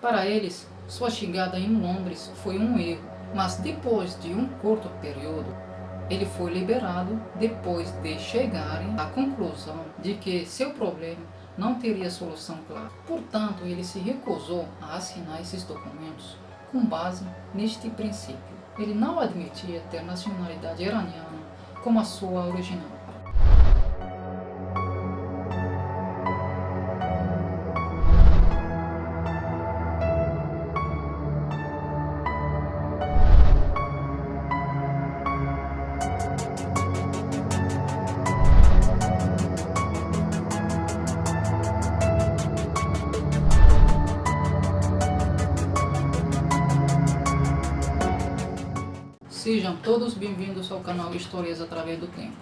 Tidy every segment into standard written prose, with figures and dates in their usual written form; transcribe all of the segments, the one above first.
Para eles, sua chegada em Londres foi um erro, mas depois de um curto período, ele foi liberado depois de chegarem à conclusão de que seu problema não teria solução clara. Portanto, ele se recusou a assinar esses documentos com base neste princípio. Ele não admitia ter nacionalidade iraniana como a sua original. Sejam todos bem-vindos ao canal Histórias através do Tempo.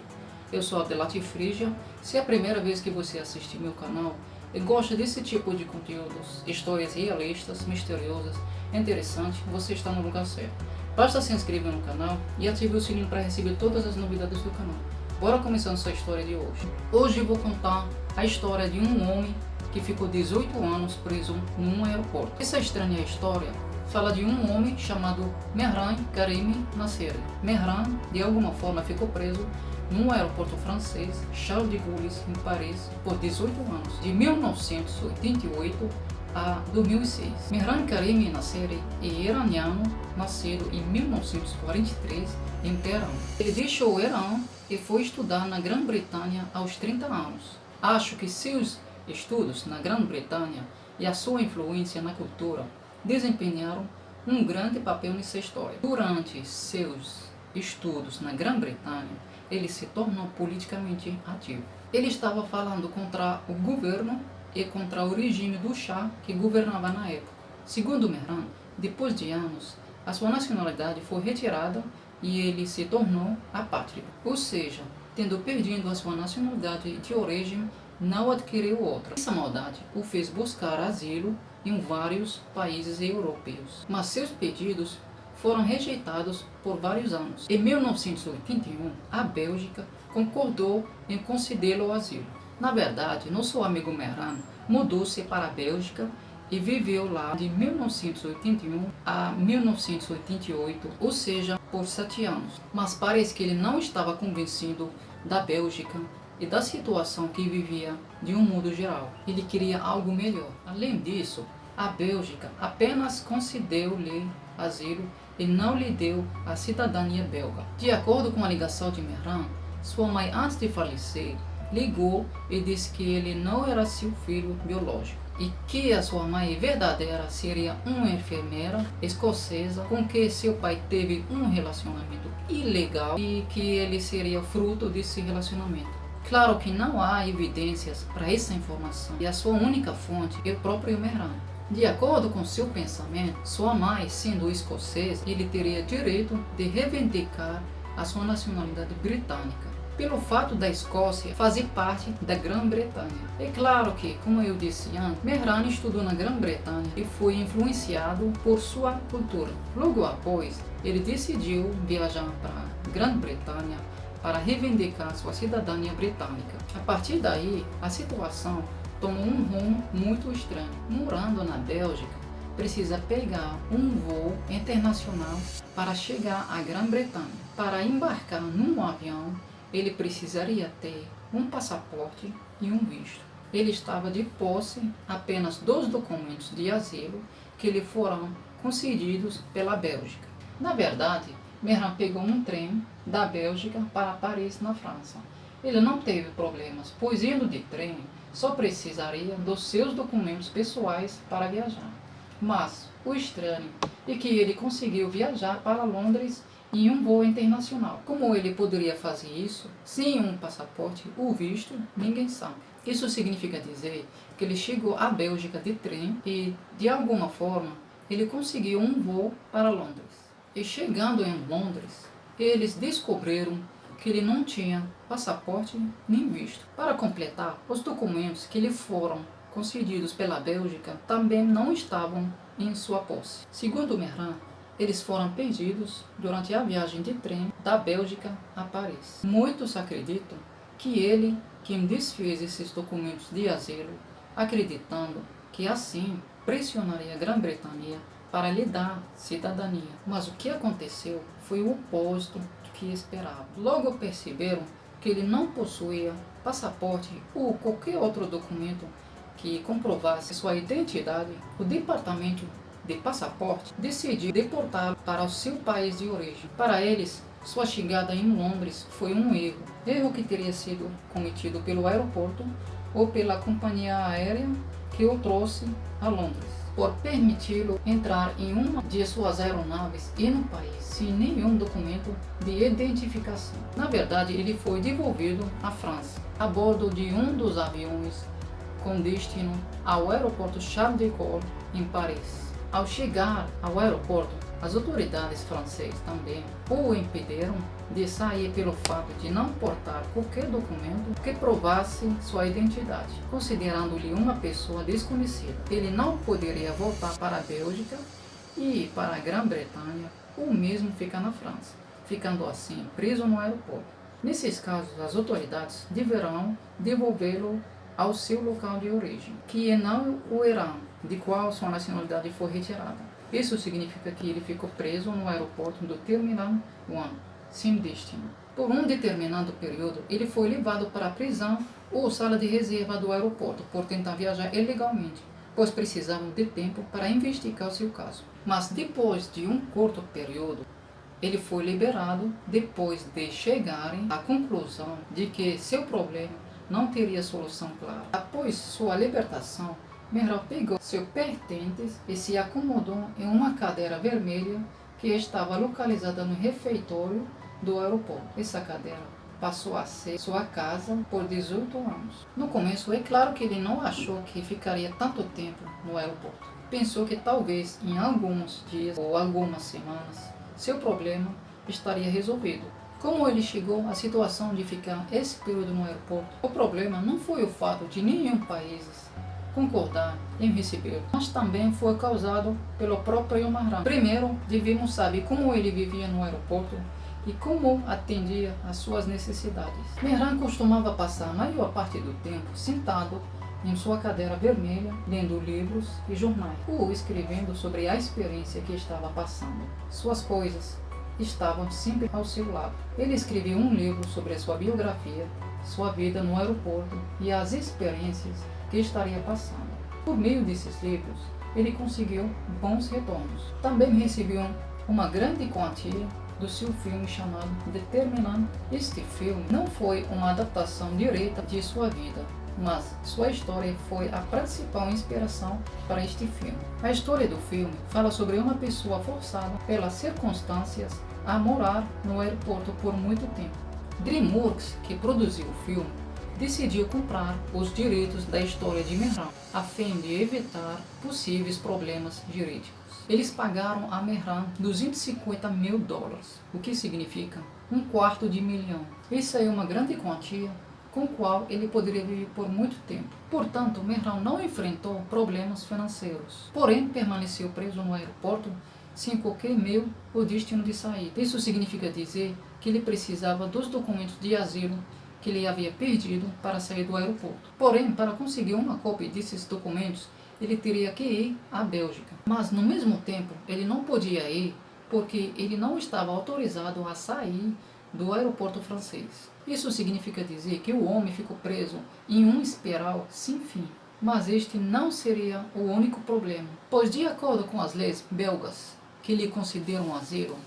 Eu sou Abdelatif Frigia. Se é a primeira vez que você assiste meu canal e gosta desse tipo de conteúdos, histórias realistas, misteriosas, interessantes, você está no lugar certo. Basta se inscrever no canal e ative o sininho para receber todas as novidades do canal. Bora começar nossa história de hoje. Hoje eu vou contar a história de um homem que ficou 18 anos preso num aeroporto. Essa estranha história fala de um homem chamado Mehran Karimi Nasseri. Mehran, de alguma forma, ficou preso num aeroporto francês, Charles de Gaulle, em Paris, por 18 anos, de 1988 a 2006. Mehran Karimi Nasseri é iraniano, nascido em 1943 em Teherã. Ele deixou o Irã e foi estudar na Grã-Bretanha aos 30 anos. Acho que seus estudos na Grã-Bretanha e a sua influência na cultura desempenharam um grande papel nessa história. Durante seus estudos na Grã-Bretanha, ele se tornou politicamente ativo. Ele estava falando contra o governo e contra o regime do Shah que governava na época. Segundo Mehran, depois de anos, a sua nacionalidade foi retirada e ele se tornou apátrida. Ou seja, tendo perdido a sua nacionalidade de origem, não adquiriu outra. Essa maldade o fez buscar asilo em vários países europeus, mas seus pedidos foram rejeitados por vários anos. Em 1981, a Bélgica concordou em concedê-lo o asilo. Na verdade, nosso amigo Mehran mudou-se para a Bélgica e viveu lá de 1981 a 1988, ou seja, por 7 anos. Mas parece que ele não estava convencido da Bélgica e da situação que vivia de um modo geral. Ele queria algo melhor. Além disso, a Bélgica apenas concedeu-lhe asilo e não lhe deu a cidadania belga. De acordo com a ligação de Mehran, sua mãe, antes de falecer, ligou e disse que ele não era seu filho biológico e que a sua mãe verdadeira seria uma enfermeira escocesa com que seu pai teve um relacionamento ilegal e que ele seria fruto desse relacionamento. Claro que não há evidências para essa informação e a sua única fonte é o próprio Mehran. De acordo com seu pensamento, sua mãe, sendo escocesa, ele teria direito de reivindicar a sua nacionalidade britânica, pelo fato da Escócia fazer parte da Grã-Bretanha. É claro que, como eu disse antes, Mehran estudou na Grã-Bretanha e foi influenciado por sua cultura. Logo após, ele decidiu viajar para a Grã-Bretanha para reivindicar sua cidadania britânica. A partir daí, a situação tomou um rumo muito estranho. Morando na Bélgica, precisa pegar um voo internacional para chegar à Grã-Bretanha. Para embarcar num avião, ele precisaria ter um passaporte e um visto. Ele estava de posse apenas dos documentos de asilo que lhe foram concedidos pela Bélgica. Na verdade, Mehran pegou um trem da Bélgica para Paris, na França. Ele não teve problemas, pois indo de trem, só precisaria dos seus documentos pessoais para viajar. Mas o estranho é que ele conseguiu viajar para Londres em um voo internacional. Como ele poderia fazer isso sem um passaporte ou visto, ninguém sabe. Isso significa dizer que ele chegou à Bélgica de trem e, de alguma forma, ele conseguiu um voo para Londres. E chegando em Londres, eles descobriram que ele não tinha passaporte nem visto. Para completar, os documentos que lhe foram concedidos pela Bélgica também não estavam em sua posse. Segundo Mehran, eles foram perdidos durante a viagem de trem da Bélgica a Paris. Muitos acreditam que ele quem desfez esses documentos de asilo, acreditando que assim pressionaria a Grã-Bretanha para lhe dar cidadania. Mas o que aconteceu foi o oposto do que esperava. Logo perceberam que ele não possuía passaporte ou qualquer outro documento que comprovasse sua identidade. O departamento de passaporte decidiu deportá-lo para o seu país de origem. Para eles, sua chegada em Londres foi um erro que teria sido cometido pelo aeroporto ou pela companhia aérea que o trouxe a Londres, por permiti-lo entrar em uma de suas aeronaves e no país sem nenhum documento de identificação. Na verdade, ele foi devolvido à França, a bordo de um dos aviões com destino ao aeroporto Charles de Gaulle, em Paris. Ao chegar ao aeroporto, as autoridades francesas também o impediram de sair pelo fato de não portar qualquer documento que provasse sua identidade, considerando-lhe uma pessoa desconhecida. Ele não poderia voltar para a Bélgica e para a Grã-Bretanha ou mesmo ficar na França, ficando assim preso no aeroporto. Nesses casos, as autoridades deverão devolvê-lo ao seu local de origem, que é não o Irã, de qual sua nacionalidade foi retirada. Isso significa que ele ficou preso no aeroporto do Terminal 1, sem destino. Por um determinado período, ele foi levado para a prisão ou sala de reserva do aeroporto por tentar viajar ilegalmente, pois precisavam de tempo para investigar o seu caso. Mas depois de um curto período, ele foi liberado depois de chegarem à conclusão de que seu problema não teria solução clara. Após sua libertação, Mehran pegou seus pertences e se acomodou em uma cadeira vermelha que estava localizada no refeitório do aeroporto. Essa cadeira passou a ser sua casa por 18 anos. No começo, é claro que ele não achou que ficaria tanto tempo no aeroporto. Pensou que talvez em alguns dias ou algumas semanas seu problema estaria resolvido. Como ele chegou à situação de ficar esse período no aeroporto? O problema não foi o fato de nenhum país concordar em recebê-lo, mas também foi causado pelo próprio Mehran. Primeiro, devemos saber como ele vivia no aeroporto e como atendia às suas necessidades. Mehran costumava passar a maior parte do tempo sentado em sua cadeira vermelha, lendo livros e jornais, ou escrevendo sobre a experiência que estava passando. Suas coisas estavam sempre ao seu lado. Ele escreveu um livro sobre a sua biografia, sua vida no aeroporto e as experiências que estaria passando. Por meio desses livros, ele conseguiu bons retornos. Também recebeu uma grande quantia do seu filme chamado Determinant. Este filme não foi uma adaptação direta de sua vida, mas sua história foi a principal inspiração para este filme. A história do filme fala sobre uma pessoa forçada pelas circunstâncias a morar no aeroporto por muito tempo. DreamWorks, que produziu o filme, decidiu comprar os direitos da história de Mehran, a fim de evitar possíveis problemas jurídicos. Eles pagaram a Mehran $250 mil, o que significa $250 mil. Isso é uma grande quantia com a qual ele poderia viver por muito tempo. Portanto, Mehran não enfrentou problemas financeiros, porém permaneceu preso no aeroporto sem qualquer meio ou destino de saída. Isso significa dizer que ele precisava dos documentos de asilo que ele havia perdido para sair do aeroporto. Porém, para conseguir uma cópia desses documentos, ele teria que ir à Bélgica. Mas, no mesmo tempo, ele não podia ir porque ele não estava autorizado a sair do aeroporto francês. Isso significa dizer que o homem ficou preso em um espiral sem fim. Mas este não seria o único problema, pois, de acordo com as leis belgas, que lhe concederam asilo,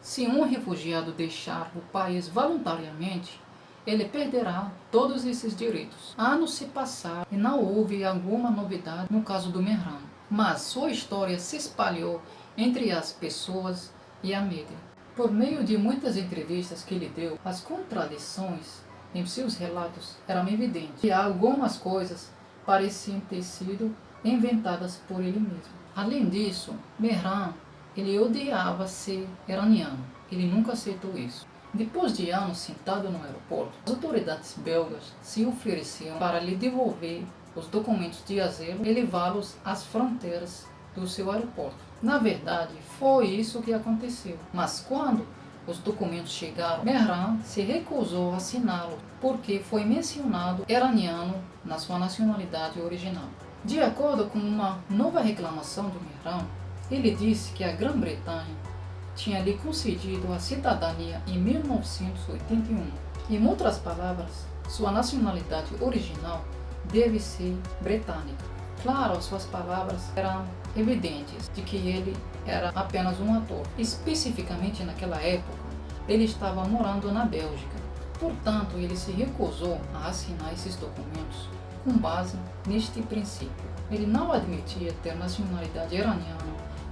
se um refugiado deixar o país voluntariamente, ele perderá todos esses direitos. Anos se passaram e não houve alguma novidade no caso do Mehran, mas sua história se espalhou entre as pessoas e a mídia. Por meio de muitas entrevistas que ele deu, as contradições em seus relatos eram evidentes e algumas coisas pareciam ter sido inventadas por ele mesmo. Além disso, Mehran, ele odiava ser iraniano. Ele nunca aceitou isso. Depois de anos sentado no aeroporto, as autoridades belgas se ofereceram para lhe devolver os documentos de asilo e levá-los às fronteiras do seu aeroporto. Na verdade, foi isso que aconteceu. Mas quando os documentos chegaram, Mehran se recusou a assiná-los porque foi mencionado iraniano na sua nacionalidade original. De acordo com uma nova reclamação de Mehran, ele disse que a Grã-Bretanha tinha lhe concedido a cidadania em 1981. Em outras palavras, sua nacionalidade original deve ser britânica. Claro, suas palavras eram evidentes de que ele era apenas um ator. Especificamente naquela época, ele estava morando na Bélgica. Portanto, ele se recusou a assinar esses documentos com base neste princípio. Ele não admitia ter nacionalidade iraniana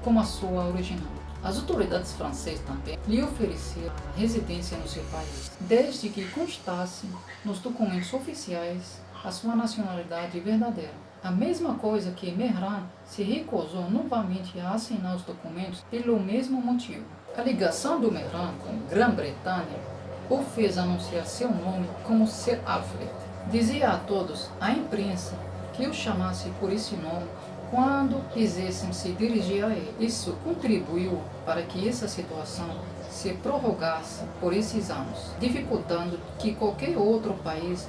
como a sua original. As autoridades francesas também lhe ofereciam a residência no seu país, desde que constasse nos documentos oficiais a sua nacionalidade verdadeira. A mesma coisa que Mehran se recusou novamente a assinar os documentos pelo mesmo motivo. A ligação do Mehran com Grã-Bretanha o fez anunciar seu nome como Sir Alfred. Dizia a todos, a imprensa, que o chamasse por esse nome quando quisessem se dirigir a ele. Isso contribuiu para que essa situação se prorrogasse por esses anos, dificultando que qualquer outro país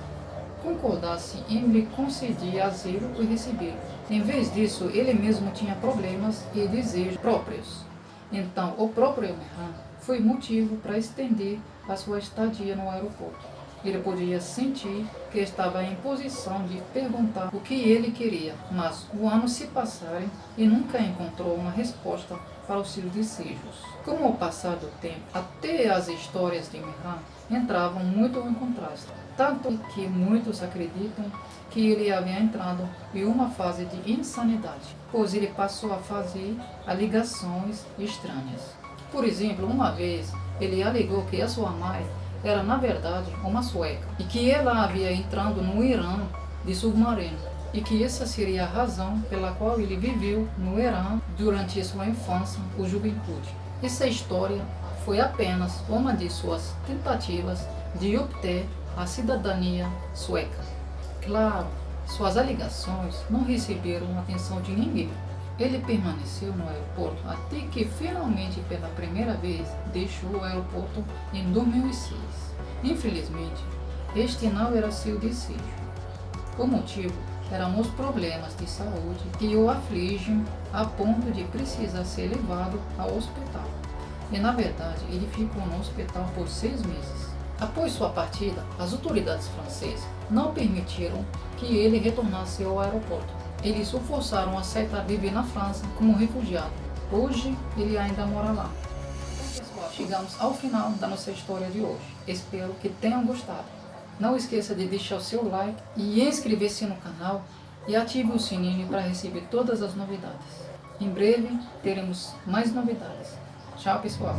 concordasse em lhe conceder asilo e recebê-lo. Em vez disso, ele mesmo tinha problemas e desejos próprios. Então, o próprio Mehran foi motivo para estender a sua estadia no aeroporto. Ele podia sentir que estava em posição de perguntar o que ele queria, mas os anos se passaram e nunca encontrou uma resposta para os seus desejos. Com o passar do tempo, até as histórias de Mehran entravam muito em contraste, tanto que muitos acreditam que ele havia entrado em uma fase de insanidade, pois ele passou a fazer ligações estranhas. Por exemplo, uma vez ele alegou que a sua mãe era na verdade uma sueca e que ela havia entrado no Irã de submarino e que essa seria a razão pela qual ele viveu no Irã durante sua infância ou juventude. Essa história foi apenas uma de suas tentativas de obter a cidadania sueca. Claro, suas alegações não receberam a atenção de ninguém. Ele permaneceu no aeroporto até que finalmente pela primeira vez deixou o aeroporto em 2006. Infelizmente, este não era seu desejo. O motivo eram os problemas de saúde que o afligem a ponto de precisar ser levado ao hospital. E na verdade, ele ficou no hospital por 6 meses. Após sua partida, as autoridades francesas não permitiram que ele retornasse ao aeroporto. Eles o forçaram a aceitar viver na França como refugiado. Hoje, ele ainda mora lá. Então, pessoal, chegamos ao final da nossa história de hoje. Espero que tenham gostado. Não esqueça de deixar o seu like e inscrever-se no canal e ative o sininho para receber todas as novidades. Em breve, teremos mais novidades. Tchau, pessoal!